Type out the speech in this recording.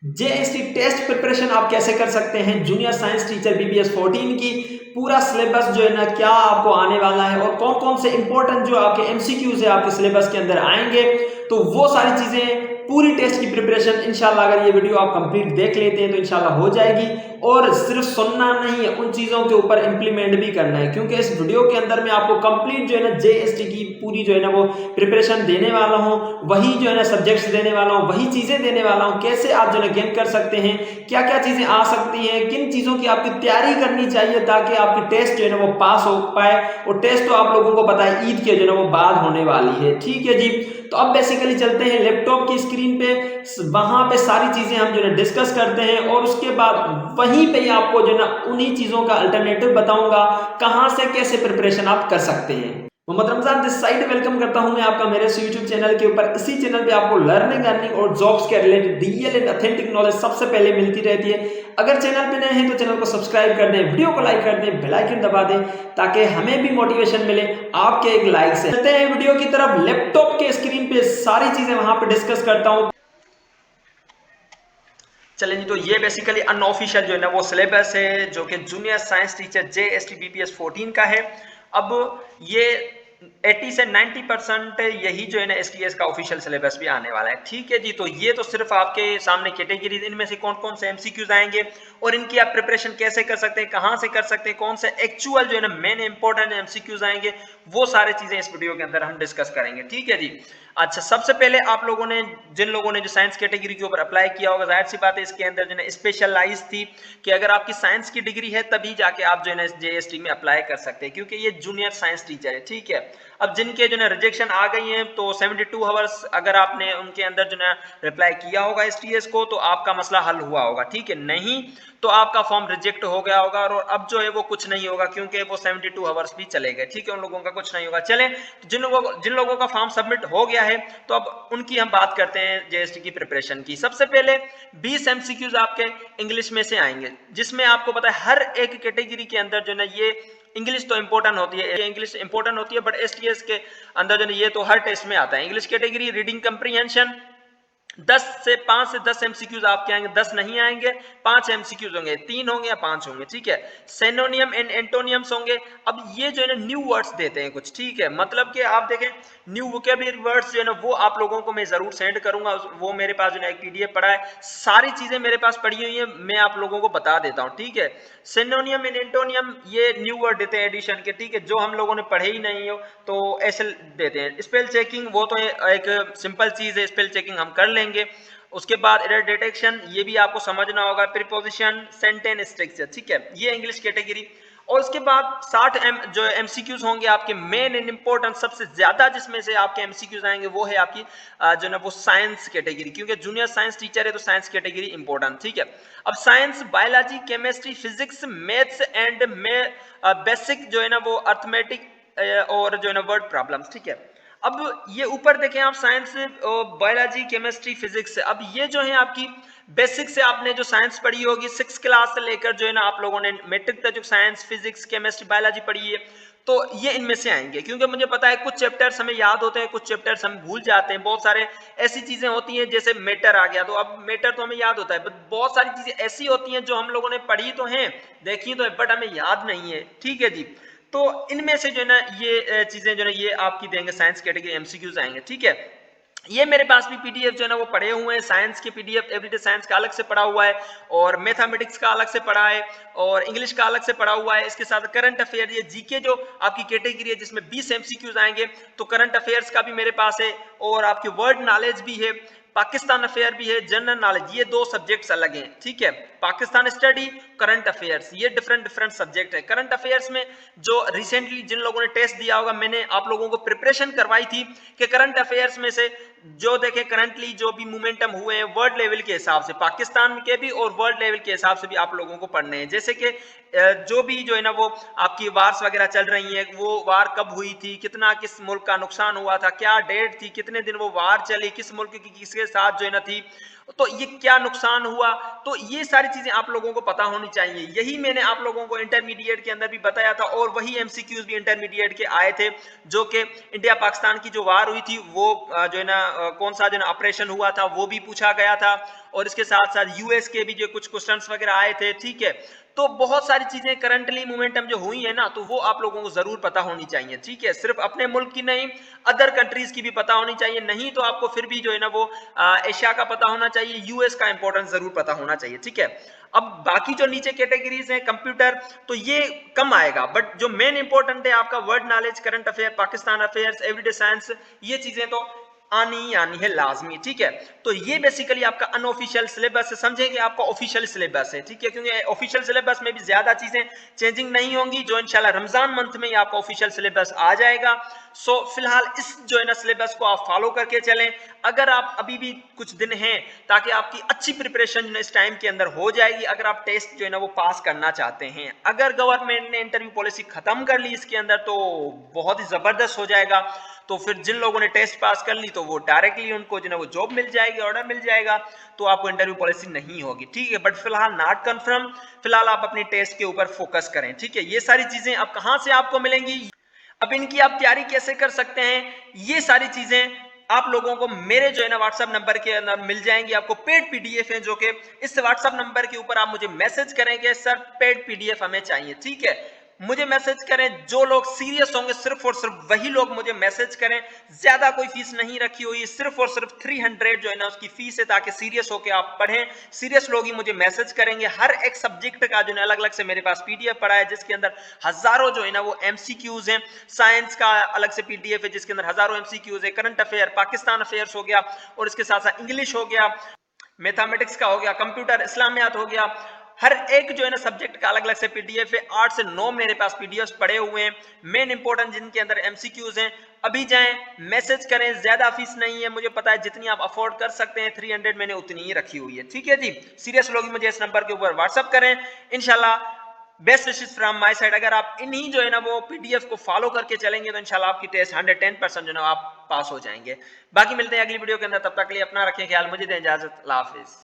JST test preparation आप कैसे कर सकते हैं जूनियर साइंस टीचर बीबीएस 14 की पूरा सिलेबस जो है ना क्या आपको आने वाला है और कौन कौन से इंपॉर्टेंट जो आपके एमसीक्यूज है आपके सिलेबस के अंदर आएंगे, तो वो सारी चीजें पूरी टेस्ट की प्रिपरेशन इंशाल्लाह अगर ये वीडियो आप कंप्लीट देख लेते हैं तो इंशाल्लाह हो जाएगी। और सिर्फ सुनना नहीं है, उन चीजों के ऊपर इंप्लीमेंट भी करना है, क्योंकि इस वीडियो के अंदर मैं आपको कंप्लीट जो है ना जेएसटी की पूरी जो है ना वो प्रिपरेशन देने वाला हूँ, वही जो है ना सब्जेक्ट्स देने वाला हूँ, वही चीजें देने वाला हूँ, कैसे आप जो है गेन कर सकते हैं, क्या क्या चीजें आ सकती हैं, किन चीजों की आपकी तैयारी करनी चाहिए ताकि आपकी टेस्ट जो है ना वो पास हो पाए। और टेस्ट तो आप लोगों को पता है ईद के जो है ना वो बाद होने वाली है, ठीक है जी। तो अब बेसिकली चलते हैं लैपटॉप की स्क्रीन पे, वहां पे सारी चीजें हम जो है डिस्कस करते हैं और उसके बाद वहीं पे ही आपको जो है ना उन्हीं चीजों का अल्टरनेटिव बताऊंगा कहां से कैसे प्रिपरेशन आप कर सकते हैं। Mohammad Ramzan this side welcome करता हूं मैं आपका मेरे यूट्यूब चैनल के ऊपर। इसी चैनल पे आपको लर्निंग अर्निंग और जॉब्स के related real and authentic knowledge सबसे पहले मिलती रहती है। अगर चैनल पे नए हैं तो चैनल को सब्सक्राइब कर दें, वीडियो को लाइक कर दें, बेल आइकन दबा दें ताकि हमें भी मोटिवेशन मिले आपके एक लाइक से। चलते हैं वीडियो की तरफ, लैपटॉप के स्क्रीन पे सारी चीजें वहां पे डिस्कस करता हूं। चलें जी, तो ये बेसिकली अनऑफिशियल जो है ना वो सिलेबस है जो कि junior science teacher JST BPS 14 का है। अब ये 80 से 90% यही जो है ना एसटीएस का ऑफिशियल सिलेबस भी आने वाला है, ठीक है जी। तो ये तो सिर्फ आपके सामने कैटेगरी, इनमें से कौन कौन से एमसीक्यूज आएंगे और इनकी आप प्रिपरेशन कैसे कर सकते हैं, कहां से कर सकते हैं, कौन से एक्चुअल जो है ना मेन इंपॉर्टेंट एमसीक्यूज आएंगे, वो सारे चीजें इस वीडियो के अंदर हम डिस्कस करेंगे, ठीक है जी। अच्छा, सबसे पहले आप लोगों ने जिन लोगों ने जो साइंस कैटेगरी के ऊपर अप्लाई किया होगा, जाहिर सी बात है इसके अंदर जो है स्पेशलाइज थी कि अगर आपकी साइंस की डिग्री है तभी जाके आप जो है जेएसटी में अप्लाई कर सकते हैं, क्योंकि ये जूनियर साइंस टीचर है, ठीक है। अब जिनके जो है रिजेक्शन आ गई हैं तो 72 आवर्स अगर आपने उनके अंदर जो है रिप्लाई किया होगा एसटीएस को तो आपका मसला हल हुआ होगा, ठीक है। नहीं तो आपका फॉर्म रिजेक्ट हो गया होगा और अब जो है वो कुछ नहीं होगा, क्योंकि वो 72 आवर्स भी चले गए, ठीक है, उन लोगों का कुछ नहीं होगा। चलें, जिन लोगों का फॉर्म सबमिट हो गया है तो अब उनकी हम बात करते हैं जेएसटी की प्रिपरेशन की। सबसे पहले 20 एमसीक्यूज आपके इंग्लिश में से आएंगे, जिसमें आपको पता है हर एक कैटेगरी के अंदर जो है ये इंग्लिश तो इंपॉर्टेंट होती है, इंग्लिश इंपॉर्टेंट होती है, बट एसटीएस के अंदर जो है ये तो हर टेस्ट में आता है। इंग्लिश कैटेगरी रीडिंग कंप्रीहेंशन 5 से 10 एमसीक्यूज आपके आएंगे, 10 नहीं आएंगे, 5 एमसीक्यूज होंगे, 3 होंगे या 5 होंगे, ठीक है। सिनोनियम एंड एंटोनियम्स होंगे। अब ये जो है ना न्यू वर्ड्स देते हैं कुछ, ठीक है, मतलब कि आप देखें न्यू वोकेबलरी वर्ड्स जो है ना वो आप लोगों को मैं जरूर सेंड करूंगा, वो मेरे पास जो है एक पीडीएफ पड़ा है, सारी चीजें मेरे पास पड़ी हुई है, मैं आप लोगों को बता देता हूं, ठीक है। सिनोनियम एंड एंटोनियम ये न्यू वर्ड देते हैं एडिशन के, ठीक है, जो हम लोगों ने पढ़े ही नहीं हो तो ऐसे देते हैं। स्पेल चेकिंग वो तो एक सिंपल चीज है, स्पेल चेकिंग हम कर लेंगे। उसके बाद एरर डिटेक्शन ये भी आपको समझना होगा, प्रीपोजिशन, सेंटेंस स्ट्रक्चर, ठीक है, ये इंग्लिश कैटेगरी। और उसके बाद 60 जो एमसीक्यूज होंगे आपके मेन एंड इंपॉर्टेंट, सबसे ज्यादा जिसमें से आपके एमसीक्यूज आएंगे वो है आपकी जो ना वो साइंस कैटेगरी, क्योंकि जूनियर साइंस टीचर है तो साइंस कैटेगरी इंपॉर्टेंट, ठीक है। अब science, biology, chemistry, physics, maths and basic जो है ना वो अर्थमेटिक और जो है ना वर्ड प्रॉब्लम्स, ठीक है। अब ये ऊपर देखें आप साइंस, बायोलॉजी, केमिस्ट्री, फिजिक्स, अब ये जो है आपकी बेसिक से आपने जो साइंस पढ़ी होगी 6 क्लास से लेकर जो है ना आप लोगों ने मैट्रिक तक जो साइंस, फिजिक्स, केमिस्ट्री, बायोलॉजी पढ़ी है, तो ये इनमें से आएंगे। क्योंकि मुझे पता है कुछ चैप्टर्स हमें याद होते हैं, कुछ चैप्टर्स हम भूल जाते हैं, बहुत सारे ऐसी चीजें होती हैं जैसे मेटर आ गया, तो अब मेटर तो हमें याद होता है, बट बहुत सारी चीजें ऐसी होती हैं जो हम लोगों ने पढ़ी तो हैं, देखी तो है, बट हमें याद नहीं है, ठीक है जी। तो इनमें से जो है ना ये चीजें जो है ये आपकी देंगे, साइंस कैटेगरी एमसीक्यूज आएंगे, ठीक है। ये मेरे पास भी पीडीएफ जो है ना वो पढ़े हुए हैं, साइंस के पीडीएफ एवरीडे साइंस का अलग से पढ़ा हुआ है और मैथमेटिक्स का अलग से पढ़ा है और इंग्लिश का अलग से पढ़ा हुआ है। इसके साथ करंट अफेयर, ये जीके जो आपकी कैटेगरी है जिसमें 20 एमसीक्यूज आएंगे, तो करंट अफेयर्स का भी मेरे पास है और आपकी वर्ड नॉलेज भी है, पाकिस्तान अफेयर भी है, जनरल नॉलेज, ये 2 सब्जेक्ट्स अलग हैं, ठीक है। पाकिस्तान स्टडी, करंट अफेयर्स, ये डिफरेंट सब्जेक्ट है। करंट अफेयर्स में जो रिसेंटली जिन लोगों ने टेस्ट दिया होगा, मैंने आप लोगों को प्रिपरेशन करवाई थी कि करंट अफेयर्स में से जो देखें करंटली जो भी मोमेंटम हुए हैं वर्ल्ड लेवल के हिसाब से, पाकिस्तान के भी और वर्ल्ड लेवल के हिसाब से भी आप लोगों को पढ़ने हैं। जैसे कि जो भी जो है ना वो आपकी वार्स वगैरह चल रही है, वो वार कब हुई थी, कितना किस मुल्क का नुकसान हुआ था, क्या डेट थी, कितने दिन वो वार चली, किस मुल्क की किसके साथ जो है ना थी, तो ये क्या नुकसान हुआ, तो ये सारी चीजें आप लोगों को पता होनी चाहिए। यही मैंने आप लोगों को इंटरमीडिएट के अंदर भी बताया था और वही एमसीक्यूज भी इंटरमीडिएट के आए थे, जो कि इंडिया पाकिस्तान की जो वार हुई थी वो जो है ना कौन सा जो है ना ऑपरेशन हुआ था वो भी पूछा गया था। और इसके साथ साथ यूएस के भी जो कुछ क्वेश्चंस वगैरह आए थे, ठीक है। तो बहुत सारी चीजें करंटली मोमेंटम जो हुई है ना, तो वो आप लोगों को जरूर पता होनी चाहिए, ठीक है। सिर्फ अपने मुल्क की नहीं, अदर कंट्रीज की भी पता होनी चाहिए। नहीं तो आपको फिर भी जो है ना वो एशिया का पता होना चाहिए, यूएस का इंपॉर्टेंस जरूर पता होना चाहिए, ठीक है। अब बाकी जो नीचे कैटेगरीज हैं कंप्यूटर, तो ये कम आएगा, बट जो मेन इंपॉर्टेंट है आपका world knowledge, current affair, Pakistan affairs, everyday science, ये चीजें तो आनी है लाजमी, ठीक है। तो ये बेसिकली आपका अनऑफिशियल सिलेबस है, समझेंगे आपका ऑफिशियल सिलेबस है, ठीक है, क्योंकि ऑफिशियल सिलेबस में भी ज्यादा चीजें चेंजिंग नहीं होंगी, जो इंशाल्लाह रमजान मंथ में ही आपका ऑफिशियल सिलेबस आ जाएगा। सो फिलहाल इस जो है ना सिलेबस को आप फॉलो करके चलें। अगर आप अभी भी कुछ दिन हैं, ताकि आपकी अच्छी प्रिपरेशन इस टाइम के अंदर हो जाएगी, अगर आप टेस्ट जो है ना वो पास करना चाहते हैं। अगर गवर्नमेंट ने इंटरव्यू पॉलिसी खत्म कर ली इसके अंदर, तो बहुत ही जबरदस्त हो जाएगा। तो फिर जिन लोगों ने टेस्ट पास कर ली, तो वो डायरेक्टली उनको जो है वो जॉब मिल जाएगी, ऑर्डर मिल जाएगा, तो आपको इंटरव्यू पॉलिसी नहीं होगी, ठीक है। बट फिलहाल नॉट कंफर्म, फिलहाल आप अपनी टेस्ट के ऊपर फोकस करें, ठीक है। ये सारी चीजें अब कहां से आपको मिलेंगी, अब इनकी आप तैयारी कैसे कर सकते हैं, ये सारी चीजें आप लोगों को मेरे जो है ना व्हाट्सएप नंबर के अंदर मिल जाएंगी। आपको पेड पीडीएफ है, जो कि इस व्हाट्सएप नंबर के ऊपर आप मुझे मैसेज करेंगे, सर पेड पीडीएफ हमें चाहिए, ठीक है। मुझे मैसेज करें, जो लोग सीरियस होंगे सिर्फ और सिर्फ वही लोग मुझे मैसेज करें। ज्यादा कोई फीस नहीं रखी हुई, सिर्फ और सिर्फ 300 जो है ना उसकी फीस है, ताकि सीरियस होकर आप पढ़ें। सीरियस लोग ही मुझे मैसेज करेंगे। हर एक सब्जेक्ट का जो है अलग अलग से मेरे पास पीडीएफ पड़ा है, जिसके अंदर हजारों जो है ना वो एमसीक्यूज हैं। साइंस का अलग से पीडीएफ है, जिसके अंदर हजारों एमसीक्यूज है। करंट अफेयर, पाकिस्तान अफेयर्स हो गया, और इसके साथ साथ इंग्लिश हो गया, मैथमेटिक्स का हो गया, कंप्यूटर इस्लामियात हो गया। हर एक जो है ना सब्जेक्ट का अलग अलग से पीडीएफ है। 8 से 9 मेरे पास पीडीएफ पड़े हुए हैं, मेन इंपॉर्टेंट, जिनके अंदर एमसीक्यूज हैं। अभी जाएं, मैसेज करें, ज्यादा फीस नहीं है, मुझे पता है जितनी आप अफोर्ड कर सकते हैं, 300 मैंने उतनी ही रखी हुई है, ठीक है जी। सीरियस लोग मुझे इस नंबर के ऊपर व्हाट्सअप करें, इंशाल्लाह best wishes from my side. अगर आप इन्हीं जो है ना वो पीडीएफ को फॉलो करके चलेंगे, तो इंशाल्लाह आपकी टेस्ट 110% जो है ना आप पास हो जाएंगे। बाकी मिलते हैं अगली वीडियो के अंदर, तब तक के लिए अपना रखें ख्याल, मुझे दें इजाजत, अल्लाह हाफिज।